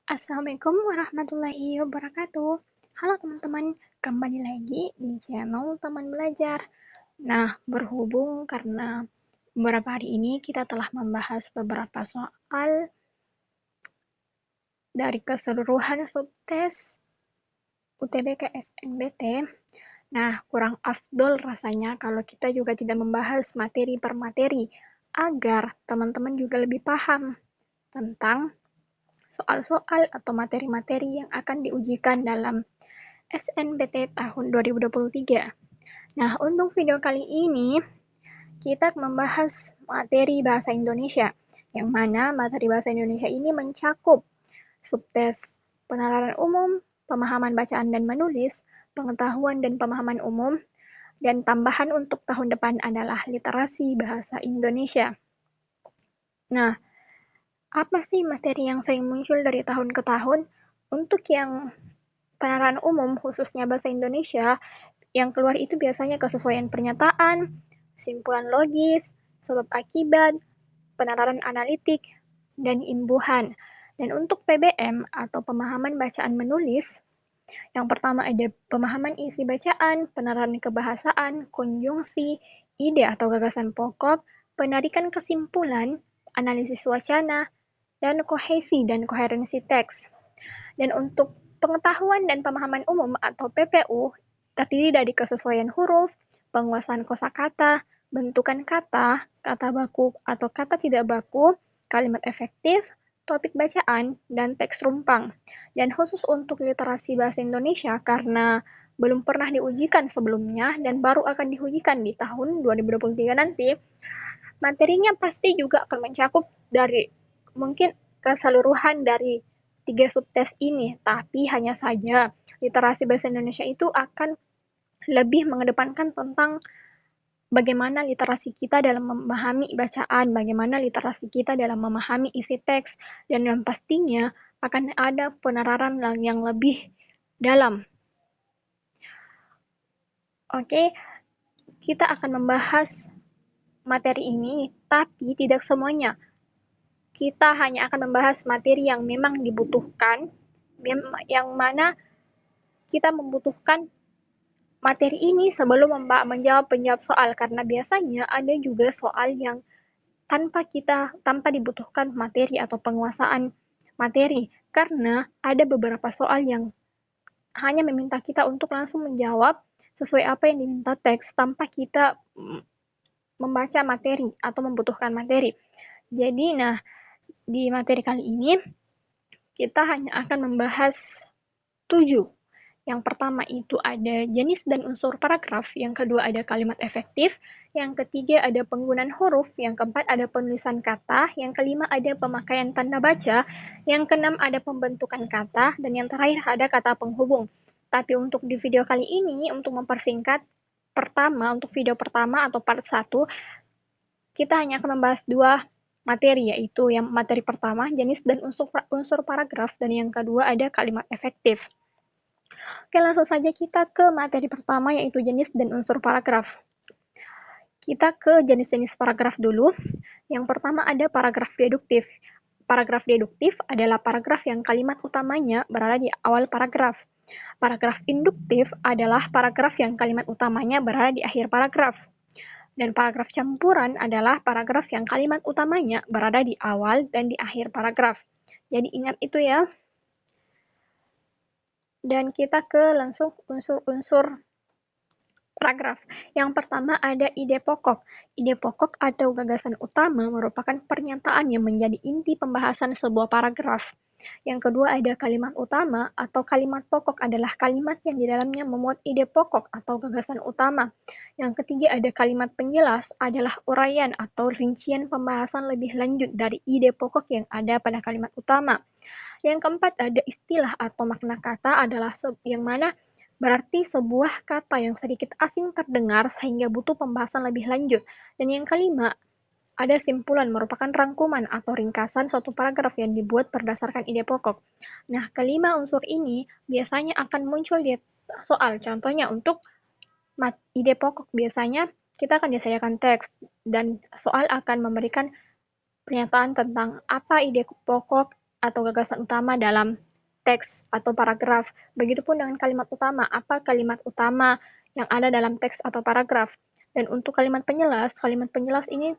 Assalamualaikum warahmatullahi wabarakatuh. Halo teman-teman, kembali lagi di channel Teman Belajar. Nah, berhubung karena beberapa hari ini kita telah membahas beberapa soal dari keseluruhan subtes UTBK SNBT. Nah, kurang afdol rasanya kalau kita juga tidak membahas materi per materi agar teman-teman juga lebih paham tentang soal-soal atau materi-materi yang akan diujikan dalam SNBT tahun 2023. Nah, untuk video kali ini, kita membahas materi Bahasa Indonesia, yang mana materi Bahasa Indonesia ini mencakup subtes penalaran umum, pemahaman bacaan dan menulis, pengetahuan dan pemahaman umum, dan tambahan untuk tahun depan adalah literasi Bahasa Indonesia. Nah, apa sih materi yang sering muncul dari tahun ke tahun? Untuk yang penalaran umum, khususnya Bahasa Indonesia, yang keluar itu biasanya kesesuaian pernyataan, kesimpulan logis, sebab akibat, penalaran analitik, dan imbuhan. Dan untuk PBM atau pemahaman bacaan menulis, yang pertama ada pemahaman isi bacaan, penalaran kebahasaan, konjungsi, ide atau gagasan pokok, penarikan kesimpulan, analisis wacana, dan kohesi dan koherensi teks. Dan untuk pengetahuan dan pemahaman umum atau PPU terdiri dari kesesuaian huruf, penguasaan kosakata, bentukan kata, kata baku atau kata tidak baku, kalimat efektif, topik bacaan, dan teks rumpang. Dan khusus untuk literasi bahasa Indonesia karena belum pernah diujikan sebelumnya dan baru akan diujikan di tahun 2023 nanti, materinya pasti juga akan mencakup dari mungkin keseluruhan dari 3 subtes ini, tapi hanya saja literasi bahasa Indonesia itu akan lebih mengedepankan tentang bagaimana literasi kita dalam memahami bacaan, bagaimana literasi kita dalam memahami isi teks, dan yang pastinya akan ada peneraran yang lebih dalam. Oke, kita akan membahas materi ini, tapi tidak semuanya. Kita hanya akan membahas materi yang memang dibutuhkan, yang mana kita membutuhkan materi ini sebelum menjawab soal, karena biasanya ada juga soal yang tanpa dibutuhkan materi atau penguasaan materi, karena ada beberapa soal yang hanya meminta kita untuk langsung menjawab sesuai apa yang diminta teks tanpa kita membaca materi atau membutuhkan materi. Jadi, di materi kali ini kita hanya akan membahas 7. Yang pertama itu ada jenis dan unsur paragraf, yang kedua ada kalimat efektif, yang ketiga ada penggunaan huruf, yang keempat ada penulisan kata, yang kelima ada pemakaian tanda baca, yang keenam ada pembentukan kata, dan yang terakhir ada kata penghubung. Tapi untuk di video kali ini, untuk mempersingkat, untuk video pertama atau part 1, kita hanya akan membahas 2 materi, yaitu yang materi pertama, jenis dan unsur paragraf, dan yang kedua ada kalimat efektif. Oke, langsung saja kita ke materi pertama, yaitu jenis dan unsur paragraf. Kita ke jenis-jenis paragraf dulu. Yang pertama ada paragraf deduktif. Paragraf deduktif adalah paragraf yang kalimat utamanya berada di awal paragraf. Paragraf induktif adalah paragraf yang kalimat utamanya berada di akhir paragraf. Dan paragraf campuran adalah paragraf yang kalimat utamanya berada di awal dan di akhir paragraf. Jadi ingat itu ya. Dan kita ke langsung unsur-unsur paragraf. Yang pertama ada ide pokok. Ide pokok atau gagasan utama merupakan pernyataan yang menjadi inti pembahasan sebuah paragraf. Yang kedua ada kalimat utama atau kalimat pokok adalah kalimat yang di dalamnya memuat ide pokok atau gagasan utama. Yang ketiga ada kalimat penjelas adalah uraian atau rincian pembahasan lebih lanjut dari ide pokok yang ada pada kalimat utama. Yang keempat ada istilah atau makna kata adalah yang mana berarti sebuah kata yang sedikit asing terdengar sehingga butuh pembahasan lebih lanjut. Dan yang kelima, ada simpulan merupakan rangkuman atau ringkasan suatu paragraf yang dibuat berdasarkan ide pokok. Nah, kelima unsur ini biasanya akan muncul di soal. Contohnya untuk ide pokok biasanya kita akan disediakan teks dan soal akan memberikan pernyataan tentang apa ide pokok atau gagasan utama dalam teks atau paragraf. Begitupun dengan kalimat utama, apa kalimat utama yang ada dalam teks atau paragraf. Dan untuk kalimat penjelas ini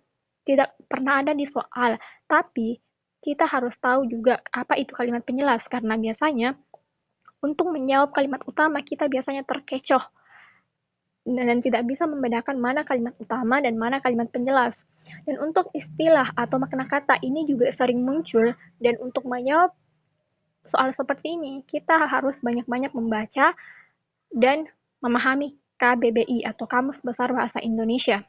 tidak pernah ada di soal, tapi kita harus tahu juga apa itu kalimat penjelas, karena biasanya untuk menjawab kalimat utama kita biasanya terkecoh dan tidak bisa membedakan mana kalimat utama dan mana kalimat penjelas. Dan untuk istilah atau makna kata ini juga sering muncul, dan untuk menjawab soal seperti ini kita harus banyak-banyak membaca dan memahami KBBI atau Kamus Besar Bahasa Indonesia.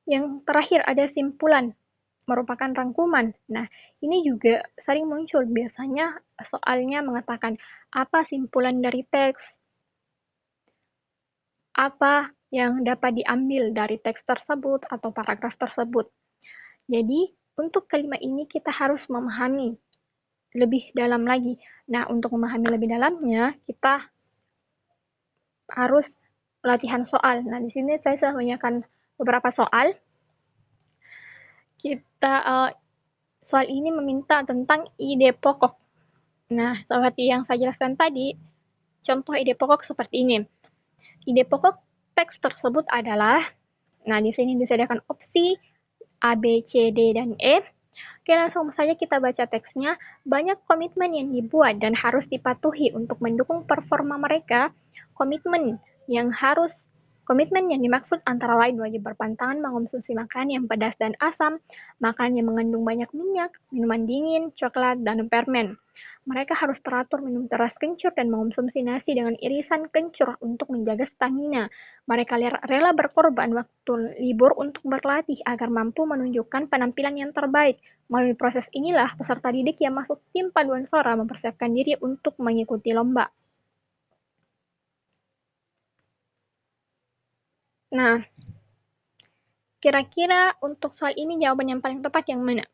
Yang terakhir ada simpulan, merupakan rangkuman. Nah, ini juga sering muncul, biasanya soalnya mengatakan apa simpulan dari teks, apa yang dapat diambil dari teks tersebut atau paragraf tersebut. Jadi, untuk kalimat ini kita harus memahami lebih dalam lagi. Nah, untuk memahami lebih dalamnya, kita harus latihan soal. Nah, di sini saya sudah menyiapkan beberapa soal. Soal ini meminta tentang ide pokok. Nah, seperti yang saya jelaskan tadi, contoh ide pokok seperti ini. Ide pokok teks tersebut adalah, nah di sini disediakan opsi A, B, C, D, dan E. Oke, langsung saja kita baca teksnya. Banyak komitmen yang dibuat dan harus dipatuhi untuk mendukung performa mereka. Komitmen yang dimaksud antara lain wajib berpantangan mengonsumsi makanan yang pedas dan asam, makanan yang mengandung banyak minyak, minuman dingin, coklat, dan permen. Mereka harus teratur minum beras kencur dan mengonsumsi nasi dengan irisan kencur untuk menjaga stamina. Mereka rela berkorban waktu libur untuk berlatih agar mampu menunjukkan penampilan yang terbaik. Melalui proses inilah peserta didik yang masuk tim paduan suara mempersiapkan diri untuk mengikuti lomba. Nah, kira-kira untuk soal ini jawaban yang paling tepat yang mana?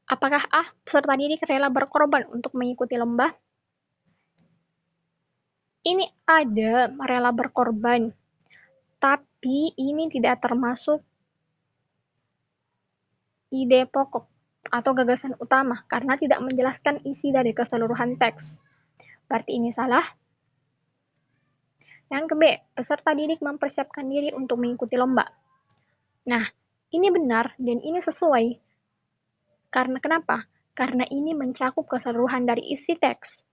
Apakah A, peserta didik rela berkorban untuk mengikuti lomba? Ini ada rela berkorban, tapi ini tidak termasuk ide pokok atau gagasan utama karena tidak menjelaskan isi dari keseluruhan teks. Berarti ini salah. Yang ke B, peserta didik mempersiapkan diri untuk mengikuti lomba. Nah, ini benar dan ini sesuai. Karena kenapa? Karena ini mencakup keseluruhan dari isi teks.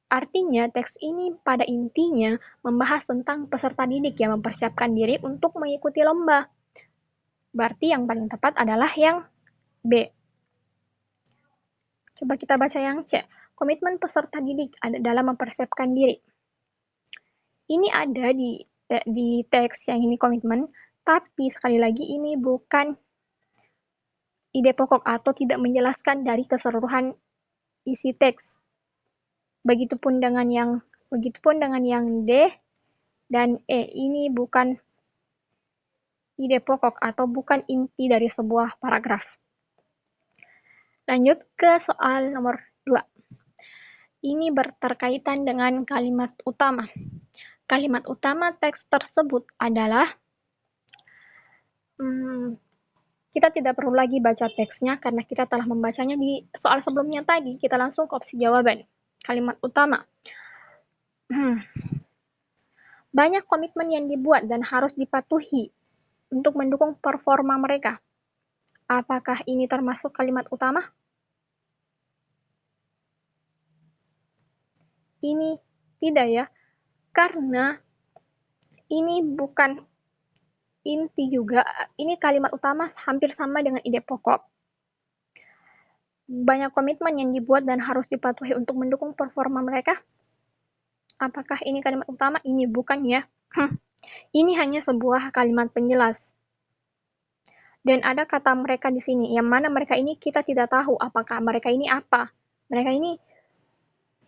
Artinya, teks ini pada intinya membahas tentang peserta didik yang mempersiapkan diri untuk mengikuti lomba. Berarti yang paling tepat adalah yang B. Coba kita baca yang C. Komitmen peserta didik dalam mempersiapkan diri. Ini ada di teks yang ini komitmen, tapi sekali lagi ini bukan ide pokok atau tidak menjelaskan dari keseluruhan isi teks. Begitupun dengan yang D dan E. Ini bukan ide pokok atau bukan inti dari sebuah paragraf. Lanjut ke soal nomor 2. Ini berterkaitan dengan kalimat utama. Kalimat utama teks tersebut adalah, kita tidak perlu lagi baca teksnya karena kita telah membacanya di soal sebelumnya tadi. Kita langsung ke opsi jawaban. Kalimat utama. Banyak komitmen yang dibuat dan harus dipatuhi untuk mendukung performa mereka. Apakah ini termasuk kalimat utama? Ini tidak ya, karena ini bukan inti juga. Ini kalimat utama hampir sama dengan ide pokok. Banyak komitmen yang dibuat dan harus dipatuhi untuk mendukung performa mereka. Apakah ini kalimat utama? Ini bukan ya. Ini hanya sebuah kalimat penjelas. Dan ada kata mereka di sini, yang mana mereka ini kita tidak tahu apakah mereka ini apa. Mereka ini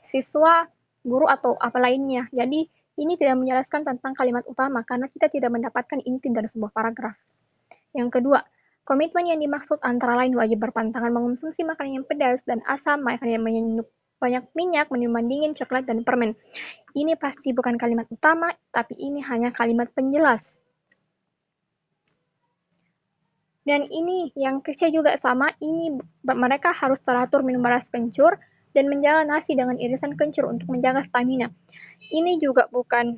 siswa, guru, atau apa lainnya. Jadi, ini tidak menjelaskan tentang kalimat utama karena kita tidak mendapatkan inti dari sebuah paragraf. Yang kedua, komitmen yang dimaksud antara lain wajib berpantangan mengonsumsi makanan yang pedas dan asam, makanan yang banyak minyak, minuman dingin, coklat, dan permen. Ini pasti bukan kalimat utama, tapi ini hanya kalimat penjelas. Dan ini yang kecil juga sama, ini mereka harus teratur minum beras kencur dan menjaga nasi dengan irisan kencur untuk menjaga stamina. Ini juga bukan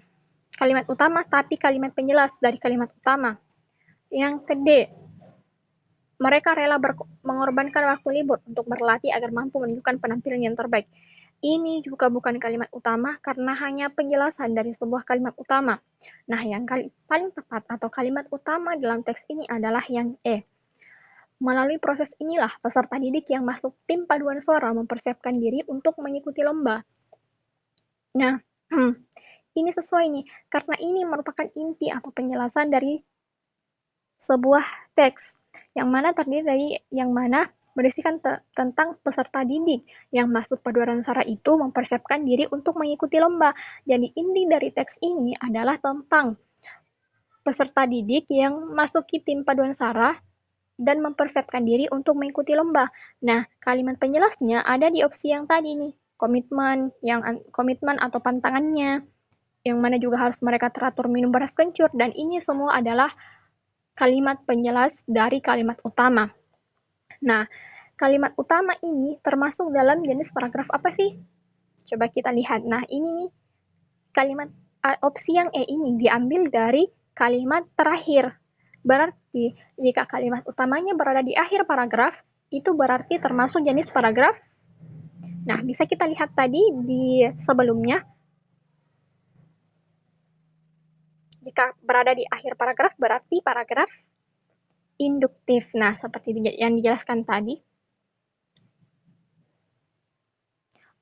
kalimat utama, tapi kalimat penjelas dari kalimat utama. Yang kedua, mereka rela mengorbankan waktu libur untuk berlatih agar mampu menunjukkan penampilan yang terbaik. Ini juga bukan kalimat utama karena hanya penjelasan dari sebuah kalimat utama. Nah, yang paling tepat atau kalimat utama dalam teks ini adalah yang E. Melalui proses inilah peserta didik yang masuk tim paduan suara mempersiapkan diri untuk mengikuti lomba. Nah, ini sesuai nih, karena ini merupakan inti atau penjelasan dari sebuah teks, yang mana terdiri dari yang mana berisikan tentang peserta didik yang masuk paduan suara itu mempersiapkan diri untuk mengikuti lomba. Jadi inti dari teks ini adalah tentang peserta didik yang masuki tim paduan suara dan mempersiapkan diri untuk mengikuti lomba. Nah, kalimat penjelasnya ada di opsi yang tadi nih, komitmen atau pantangannya, yang mana juga harus mereka teratur minum beras kencur, dan ini semua adalah kalimat penjelas dari kalimat utama. Nah, kalimat utama ini termasuk dalam jenis paragraf apa sih? Coba kita lihat. Nah, ini nih, kalimat opsi yang E ini diambil dari kalimat terakhir. Berarti, jika kalimat utamanya berada di akhir paragraf, itu berarti termasuk jenis paragraf. Nah, bisa kita lihat tadi di sebelumnya. Jika berada di akhir paragraf, berarti paragraf induktif. Nah, seperti yang dijelaskan tadi.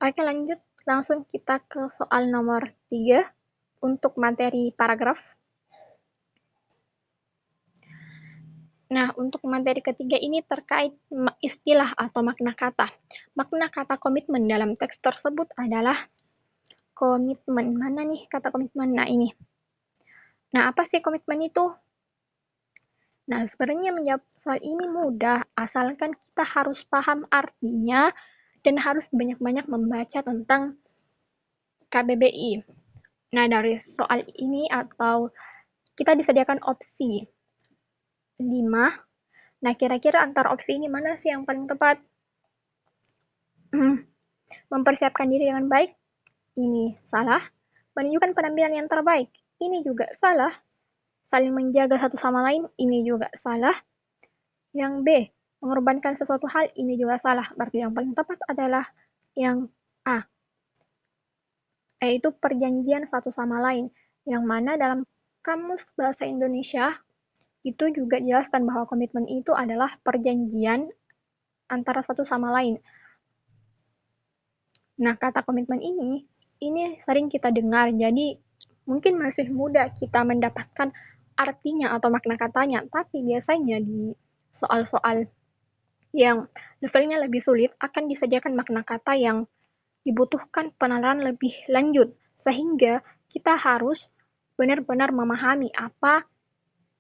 Oke, lanjut. Langsung kita ke soal nomor 3 untuk materi paragraf. Nah, untuk materi ketiga ini terkait istilah atau makna kata. Makna kata komitmen dalam teks tersebut adalah komitmen. Mana nih kata komitmen? Nah, ini. Nah, apa sih komitmen itu? Nah, sebenarnya menjawab soal ini mudah, asalkan kita harus paham artinya dan harus banyak-banyak membaca tentang KBBI. Nah, dari soal ini atau kita disediakan opsi 5. Nah, kira-kira antara opsi ini mana sih yang paling tepat? Mempersiapkan diri dengan baik, ini salah. Menunjukkan penampilan yang terbaik, ini juga salah. Saling menjaga satu sama lain, ini juga salah. Yang B, mengorbankan sesuatu hal, ini juga salah. Berarti yang paling tepat adalah yang A, yaitu perjanjian satu sama lain. Yang mana dalam Kamus Bahasa Indonesia, itu juga jelaskan bahwa komitmen itu adalah perjanjian antara satu sama lain. Nah, kata komitmen ini sering kita dengar, jadi mungkin masih mudah kita mendapatkan artinya atau makna katanya, tapi biasanya di soal-soal yang levelnya lebih sulit akan disediakan makna kata yang dibutuhkan penalaran lebih lanjut, sehingga kita harus benar-benar memahami apa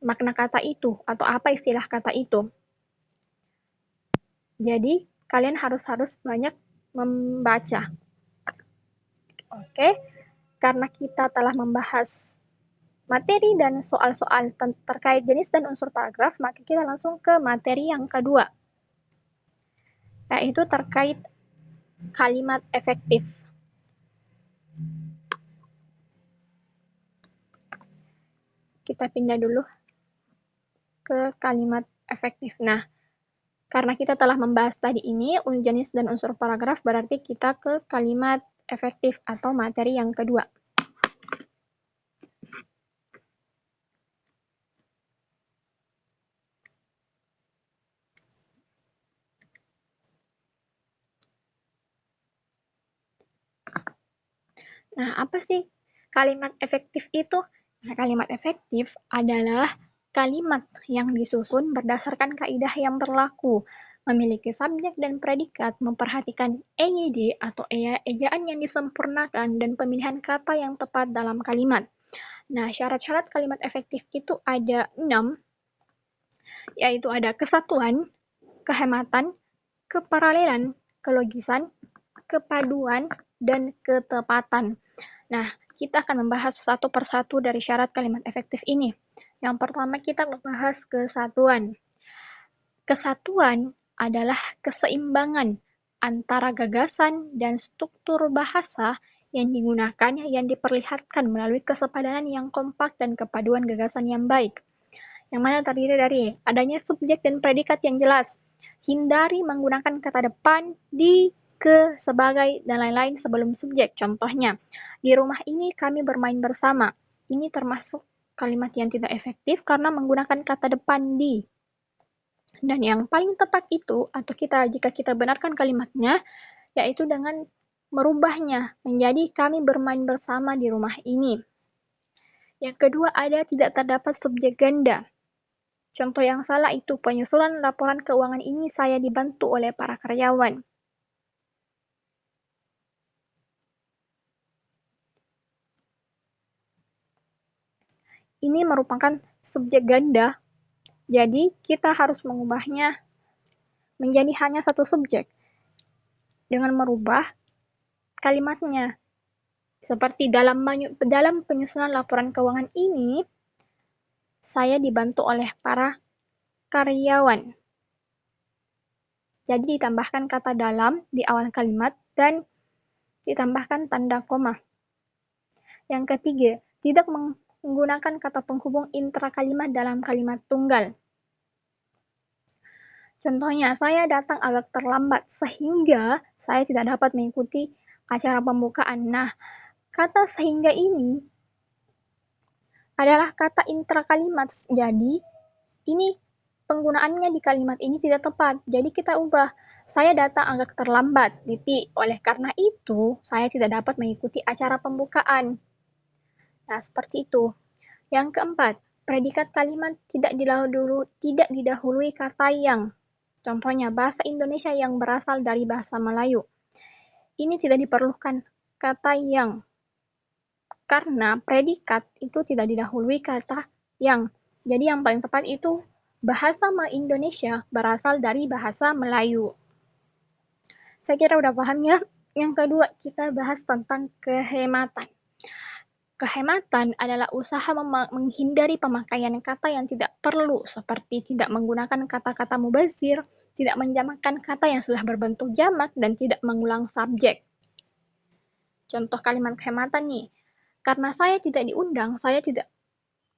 makna kata itu atau apa istilah kata itu. Jadi, kalian harus banyak membaca. Oke, karena kita telah membahas materi dan soal-soal terkait jenis dan unsur paragraf, maka kita langsung ke materi yang kedua, yaitu terkait kalimat efektif. Kita pindah dulu ke kalimat efektif. Nah, karena kita telah membahas tadi ini, jenis dan unsur paragraf, berarti kita ke kalimat efektif atau materi yang kedua. Nah, apa sih kalimat efektif itu? Nah, kalimat efektif adalah kalimat yang disusun berdasarkan kaidah yang berlaku, memiliki subjek dan predikat, memperhatikan EYD atau ejaan yang disempurnakan, dan pemilihan kata yang tepat dalam kalimat. Nah, syarat-syarat kalimat efektif itu ada 6, yaitu ada kesatuan, kehematan, keparalelan, kelogisan, kepaduan, dan ketepatan. Nah, kita akan membahas satu persatu dari syarat kalimat efektif ini. Yang pertama kita membahas kesatuan. Kesatuan adalah keseimbangan antara gagasan dan struktur bahasa yang digunakan yang diperlihatkan melalui kesepadanan yang kompak dan kepaduan gagasan yang baik. Yang mana terdiri dari adanya subjek dan predikat yang jelas, hindari menggunakan kata depan, di, ke, sebagai, dan lain-lain sebelum subjek. Contohnya, di rumah ini kami bermain bersama. Ini termasuk kalimat yang tidak efektif karena menggunakan kata depan di. Dan yang paling tepat itu, atau jika kita benarkan kalimatnya, yaitu dengan merubahnya menjadi kami bermain bersama di rumah ini. Yang kedua ada tidak terdapat subjek ganda. Contoh yang salah itu penyusunan laporan keuangan ini saya dibantu oleh para karyawan. Ini merupakan subjek ganda, jadi kita harus mengubahnya menjadi hanya satu subjek dengan merubah kalimatnya. Seperti dalam penyusunan laporan keuangan ini, saya dibantu oleh para karyawan. Jadi ditambahkan kata dalam di awal kalimat dan ditambahkan tanda koma. Yang ketiga, tidak menggunakan kata penghubung intra-kalimat dalam kalimat tunggal. Contohnya, saya datang agak terlambat sehingga saya tidak dapat mengikuti acara pembukaan. Nah, kata sehingga ini adalah kata intra-kalimat. Jadi, ini penggunaannya di kalimat ini tidak tepat. Jadi kita ubah, saya datang agak terlambat, titik. Oleh karena itu, saya tidak dapat mengikuti acara pembukaan. Nah, seperti itu. Yang keempat, predikat kalimat tidak didahului kata yang. Contohnya, bahasa Indonesia yang berasal dari bahasa Melayu. Ini tidak diperlukan kata yang. Karena predikat itu tidak didahului kata yang. Jadi yang paling tepat itu bahasa Indonesia berasal dari bahasa Melayu. Saya kira udah paham ya. Yang kedua, kita bahas tentang kehematan. Kehematan adalah usaha menghindari pemakaian kata yang tidak perlu, seperti tidak menggunakan kata-kata mubazir, tidak menjamakkan kata yang sudah berbentuk jamak, dan tidak mengulang subjek. Contoh kalimat kehematan nih, karena saya tidak diundang, saya tidak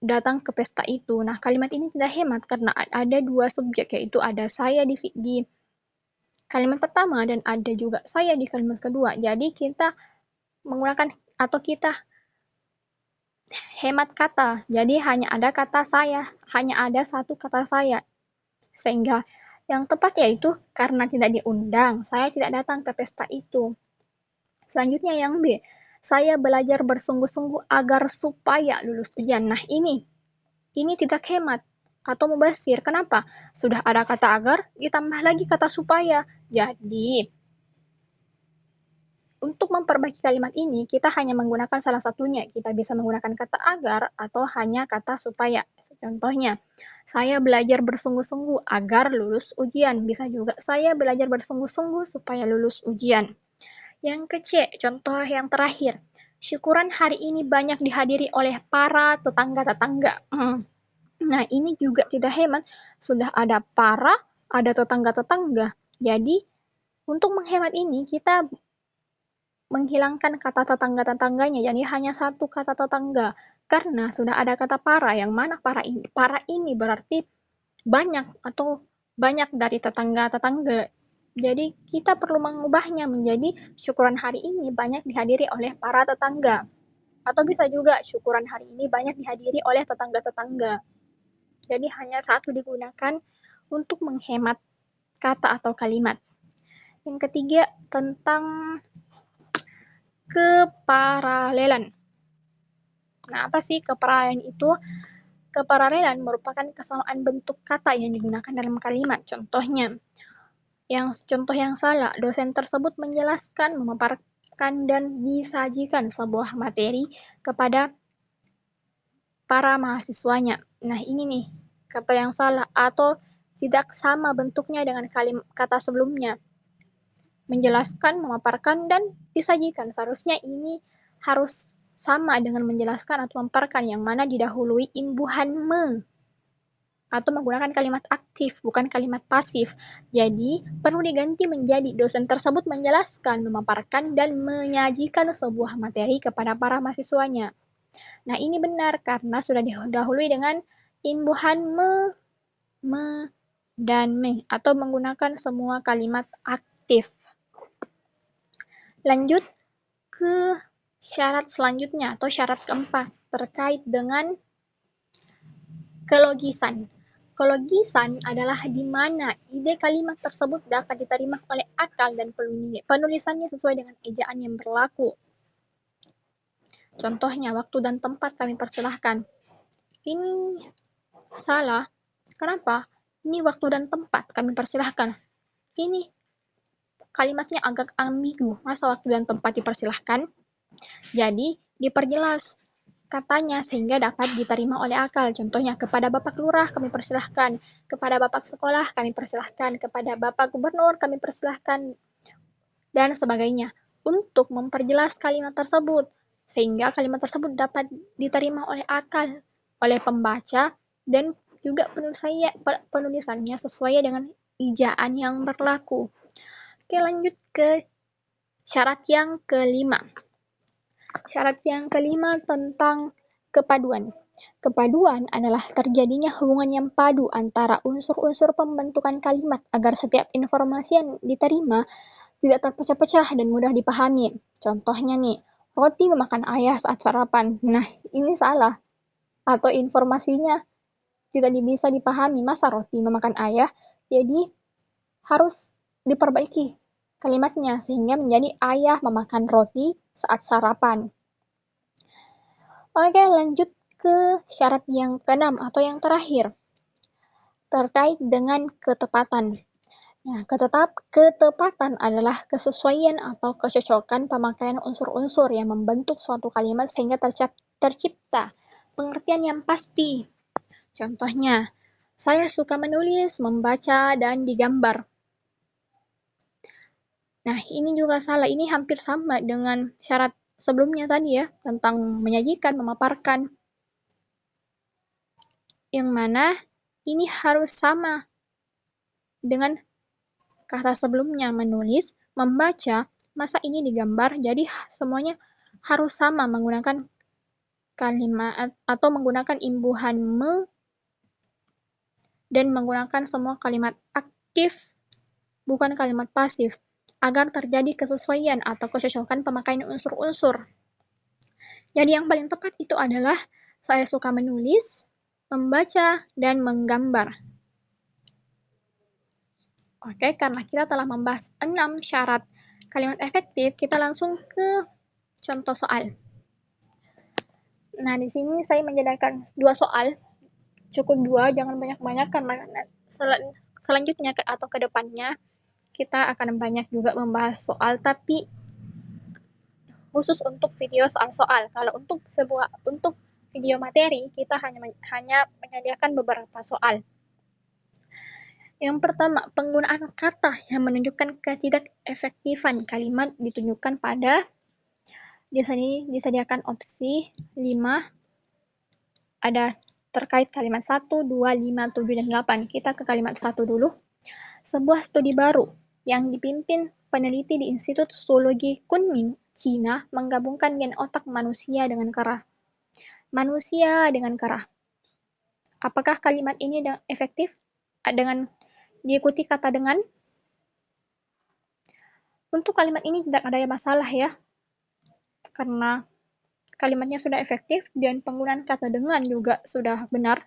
datang ke pesta itu. Nah, kalimat ini tidak hemat karena ada dua subjek, yaitu ada saya di kalimat pertama dan ada juga saya di kalimat kedua. Jadi kita menggunakan atau kita hemat kata. Jadi hanya ada kata saya, hanya ada satu kata saya. Sehingga yang tepat yaitu karena tidak diundang, saya tidak datang ke pesta itu. Selanjutnya yang B, saya belajar bersungguh-sungguh agar supaya lulus ujian. Nah, ini tidak hemat atau mubazir. Kenapa? Sudah ada kata agar, ditambah lagi kata supaya. Jadi, untuk memperbaiki kalimat ini, kita hanya menggunakan salah satunya. Kita bisa menggunakan kata agar atau hanya kata supaya. Contohnya, saya belajar bersungguh-sungguh agar lulus ujian. Bisa juga, saya belajar bersungguh-sungguh supaya lulus ujian. Yang ke-C, contoh yang terakhir. Syukuran hari ini banyak dihadiri oleh para tetangga-tetangga. Nah, ini juga tidak hemat. Sudah ada para, ada tetangga-tetangga. Jadi, untuk menghemat ini, kita menghilangkan kata tetangga-tetangganya. Jadi, hanya satu kata tetangga. Karena sudah ada kata para, yang mana para ini? Para ini berarti banyak atau banyak dari tetangga-tetangga. Jadi kita perlu mengubahnya menjadi syukuran hari ini banyak dihadiri oleh para tetangga. Atau bisa juga syukuran hari ini banyak dihadiri oleh tetangga-tetangga. Jadi hanya satu digunakan untuk menghemat kata atau kalimat. Yang ketiga tentang keparalelan. Nah, apa sih keparalelan itu? Keparalelan merupakan kesamaan bentuk kata yang digunakan dalam kalimat. Contohnya, contoh yang salah, dosen tersebut menjelaskan, memaparkan, dan disajikan sebuah materi kepada para mahasiswanya. Nah, ini nih, kata yang salah atau tidak sama bentuknya dengan kata sebelumnya. menjelaskan, memaparkan, dan disajikan. Seharusnya ini harus sama dengan menjelaskan atau memaparkan, yang mana didahului imbuhan me atau menggunakan kalimat aktif, bukan kalimat pasif. Jadi, perlu diganti menjadi dosen tersebut menjelaskan, memaparkan, dan menyajikan sebuah materi kepada para mahasiswanya. Nah, ini benar karena sudah didahului dengan imbuhan me, dan me, atau menggunakan semua kalimat aktif. Lanjut ke syarat selanjutnya atau syarat keempat terkait dengan kelogisan. Kelogisan adalah di mana ide kalimat tersebut dapat diterima oleh akal dan penulisannya sesuai dengan ejaan yang berlaku. Contohnya, waktu dan tempat kami persilahkan. Ini salah. Kenapa? Ini waktu dan tempat kami persilahkan. Ini kalimatnya agak ambigu. Masa waktu dan tempat dipersilahkan? Jadi, diperjelas katanya sehingga dapat diterima oleh akal. Contohnya, kepada Bapak Lurah kami persilahkan, kepada Bapak Sekolah kami persilahkan, kepada Bapak Gubernur kami persilahkan, dan sebagainya. Untuk memperjelas kalimat tersebut, sehingga kalimat tersebut dapat diterima oleh akal, oleh pembaca, dan juga penulisannya sesuai dengan ejaan yang berlaku. Oke, lanjut ke syarat yang kelima. Syarat yang kelima tentang kepaduan. Kepaduan adalah terjadinya hubungan yang padu antara unsur-unsur pembentukan kalimat agar setiap informasi yang diterima tidak terpecah-pecah dan mudah dipahami. Contohnya nih, roti memakan ayah saat sarapan. Nah, ini salah. Atau informasinya tidak bisa dipahami. Masa roti memakan ayah? Jadi, harus diperbaiki kalimatnya sehingga menjadi ayah memakan roti saat sarapan. Oke, lanjut ke syarat yang keenam atau yang terakhir terkait dengan ketepatan. Nah, ketepatan adalah kesesuaian atau kecocokan pemakaian unsur-unsur yang membentuk suatu kalimat sehingga tercipta pengertian yang pasti. Contohnya, saya suka menulis, membaca, dan digambar. Nah, ini juga salah. Ini hampir sama dengan syarat sebelumnya tadi ya, tentang menyajikan, memaparkan. Yang mana ini harus sama dengan kata sebelumnya, menulis, membaca, masa ini digambar, jadi semuanya harus sama menggunakan kalimat atau menggunakan imbuhan me dan menggunakan semua kalimat aktif, bukan kalimat pasif, agar terjadi kesesuaian atau kecocokan pemakaian unsur-unsur. Jadi yang paling tepat itu adalah saya suka menulis, membaca, dan menggambar. Oke, karena kita telah membahas 6 syarat kalimat efektif, kita langsung ke contoh soal. Nah, di sini saya menyediakan 2 soal, cukup 2, jangan banyak-banyak karena selanjutnya atau ke depannya kita akan banyak juga membahas soal, tapi khusus untuk video soal-soal. Kalau untuk video materi, kita hanya menyediakan beberapa soal. Yang pertama, penggunaan kata yang menunjukkan ketidakefektifan kalimat ditunjukkan pada, di sini disediakan opsi 5, ada terkait kalimat 1, 2, 5, 7, dan 8. Kita ke kalimat 1 dulu. Sebuah studi baru yang dipimpin peneliti di Institut Zoologi Kunming, Cina, menggabungkan gen otak manusia dengan kera. Manusia dengan kera. Apakah kalimat ini efektif dengan diikuti kata dengan? Untuk kalimat ini tidak ada masalah ya, karena kalimatnya sudah efektif dan penggunaan kata dengan juga sudah benar.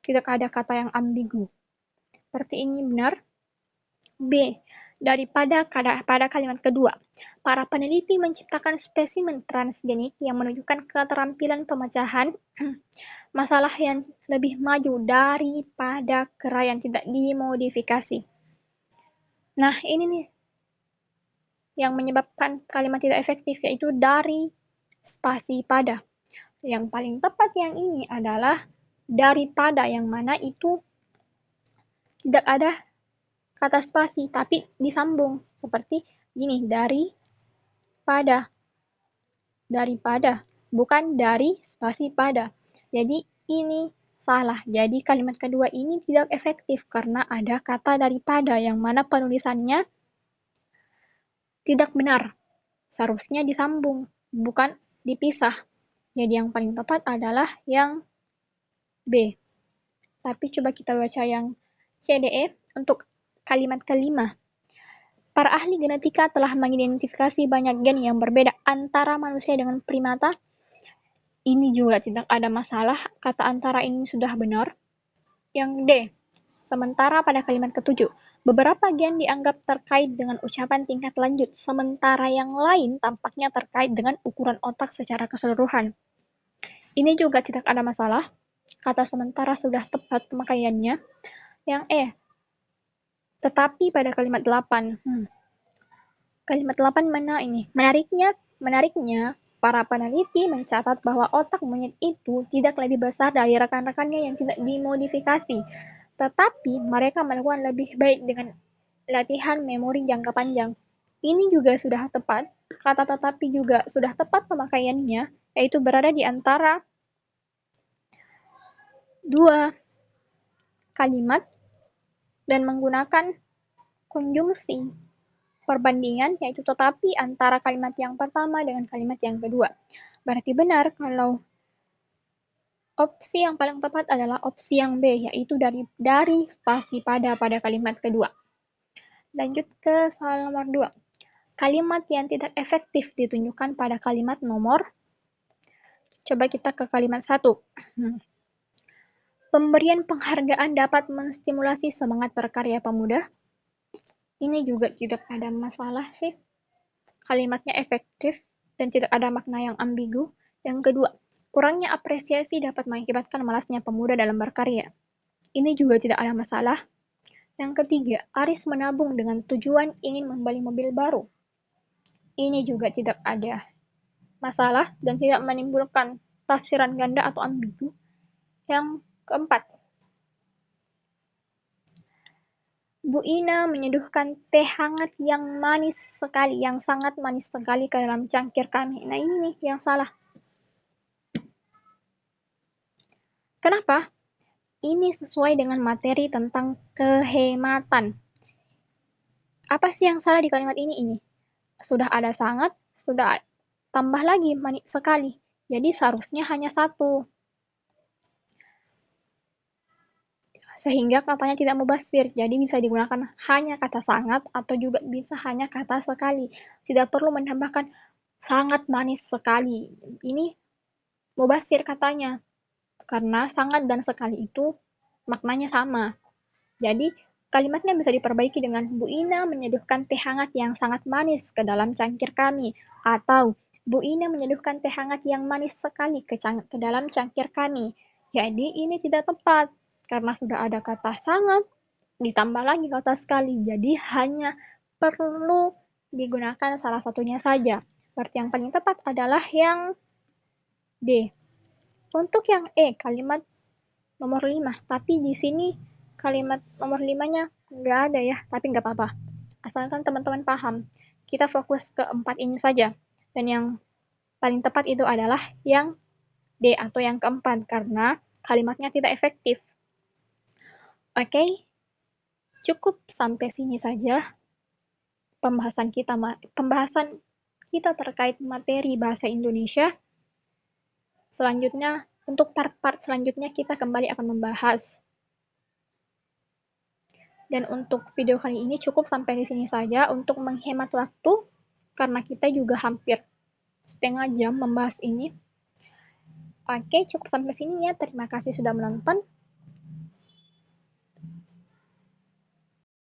Tidak ada kata yang ambigu. Berarti ini benar. B. Pada kalimat kedua, para peneliti menciptakan spesimen transgenik yang menunjukkan keterampilan pemecahan masalah yang lebih maju daripada kera yang tidak dimodifikasi. Nah, ini nih yang menyebabkan kalimat tidak efektif, yaitu dari spasi pada. Yang paling tepat yang ini adalah daripada, yang mana itu tidak ada kata spasi, tapi disambung. Seperti gini, daripada, bukan dari spasi pada. Jadi ini salah. Jadi kalimat kedua ini tidak efektif karena ada kata daripada yang mana penulisannya tidak benar. Seharusnya disambung, bukan dipisah. Jadi yang paling tepat adalah yang B. Tapi coba kita baca yang C, D, E untuk kalimat kelima. Para ahli genetika telah mengidentifikasi banyak gen yang berbeda antara manusia dengan primata. Ini juga tidak ada masalah, kata antara ini sudah benar. Yang D. Sementara pada kalimat ketujuh, beberapa gen dianggap terkait dengan ucapan tingkat lanjut, sementara yang lain tampaknya terkait dengan ukuran otak secara keseluruhan. Ini juga tidak ada masalah, kata sementara sudah tepat pemakaiannya. Yang E. Tetapi pada kalimat 8, kalimat 8 mana ini? Menariknya, para peneliti mencatat bahwa otak monyet itu tidak lebih besar dari rekan-rekannya yang tidak dimodifikasi, tetapi mereka melakukan lebih baik dengan latihan memori jangka panjang. Ini juga sudah tepat, kata tetapi juga sudah tepat pemakaiannya, yaitu berada di antara dua kalimat dan menggunakan konjungsi perbandingan, yaitu tetapi antara kalimat yang pertama dengan kalimat yang kedua. Berarti benar kalau opsi yang paling tepat adalah opsi yang B, yaitu dari spasi pada kalimat kedua. Lanjut ke soal nomor 2. Kalimat yang tidak efektif ditunjukkan pada kalimat nomor. Coba kita ke kalimat 1. Pemberian penghargaan dapat menstimulasi semangat berkarya pemuda. Ini juga tidak ada masalah sih. Kalimatnya efektif dan tidak ada makna yang ambigu. Yang kedua, kurangnya apresiasi dapat mengakibatkan malasnya pemuda dalam berkarya. Ini juga tidak ada masalah. Yang ketiga, Aris menabung dengan tujuan ingin membeli mobil baru. Ini juga tidak ada masalah dan tidak menimbulkan tafsiran ganda atau ambigu. Yang keempat, Bu Ina menyeduhkan teh hangat yang sangat manis sekali ke dalam cangkir kami. Nah ini nih yang salah. Kenapa? Ini sesuai dengan materi tentang kehematan. Apa sih yang salah di kalimat ini? Sudah ada sangat, sudah tambah lagi manis sekali. Jadi seharusnya hanya satu. Sehingga katanya tidak mubasir, jadi bisa digunakan hanya kata sangat atau juga bisa hanya kata sekali. Tidak perlu menambahkan sangat manis sekali. Ini mubasir katanya, karena sangat dan sekali itu maknanya sama. Jadi kalimatnya bisa diperbaiki dengan Bu Ina menyeduhkan teh hangat yang sangat manis ke dalam cangkir kami, atau Bu Ina menyeduhkan teh hangat yang manis sekali ke dalam cangkir kami. Jadi ini tidak tepat karena sudah ada kata sangat ditambah lagi kata sekali. Jadi hanya perlu digunakan salah satunya saja. Berarti yang paling tepat adalah yang D. Untuk yang E, kalimat nomor 5, tapi di sini kalimat nomor 5-nya nggak ada ya, tapi nggak apa-apa. Asalkan teman-teman paham, kita fokus ke 4 ini saja. Dan yang paling tepat itu adalah yang D atau yang keempat, karena kalimatnya tidak efektif. Oke, cukup sampai sini saja pembahasan kita terkait materi bahasa Indonesia. Selanjutnya, untuk part-part selanjutnya kita kembali akan membahas. Dan untuk video kali ini cukup sampai di sini saja untuk menghemat waktu, karena kita juga hampir setengah jam membahas ini. Oke, cukup sampai sini ya. Terima kasih sudah menonton.